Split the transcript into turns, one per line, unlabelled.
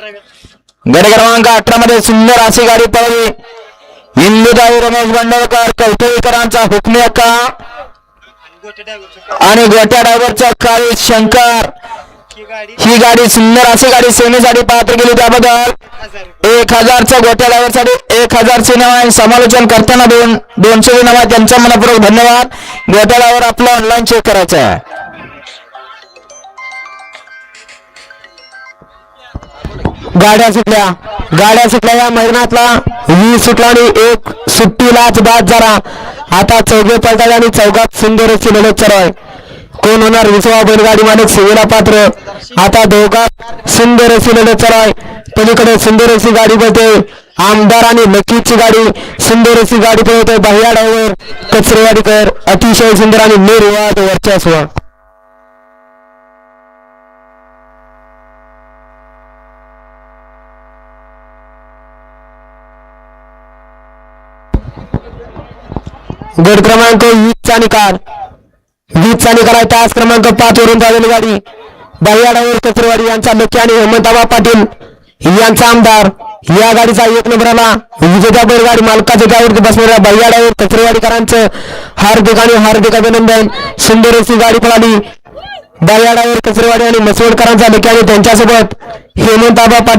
गट क्रमांक 18 मध्ये सुंदर अशी गाडी पळवली. इंदुताई रमेश बंडलकर कवठेकरांचा हुकमी अक्का आणि गोट्या ड्रायव्हरचा काळी शंकर. ही गाडी सुंदर अशी गाडी सेमीसाठी पात्र केली, त्याबद्दल 1000चा गोट्या ड्रायव्हरसाठी 1000 सिनेमा समालोचन करताना 200 सिनेमा त्यांचा मनपूर्वक धन्यवाद. गोट्या ड्रायव्हर आपला ऑनलाईन चेक करायचा आहे. गाड्या सुटल्या या मैदानातला 20 सुटला आणि 1 सुट्टीलाच बाद झाला. आता चौघे पलटाले आणि चौघात सुंदर अशी लढत चालू आहे. कोण होणार 20वा बैलगाडी मालक सेवेला पात्र. आता दोघात सुंदर अशी लढत चालू आहे. पलीकडे सुंदर अशी गाडी पळते आमदार आणि नक्कीची गाडी. सुंदर अशी गाडी पळवते बाह्या ड्रायव्हर कचरेवाडीकर. अतिशय सुंदर आणि निर्वाद वर्चस्व. गट क्रमांक 20चा निकाल आहे. तास क्रमांक 5 वरून झालेली गाडी बाह्या ड्रायव्हर कचरेवाडी यांचा लक्की आणि हेमंतबा पाटील यांचा आमदार. या गाडीचा 1 नंबरला विजेता बैलगाडी मालकाच्या त्यावरती बसणाऱ्या बाह्या ड्रायव्हर कचरेवाडीकरांचं हार्दिक अभिनंदन. सुंदर अशी गाडी पळाली. बाह्या ड्रायव्हर कचरेवाडी आणि मसवडकरांचा लक्की आणि त्यांच्यासोबत हेमंतबा पाटील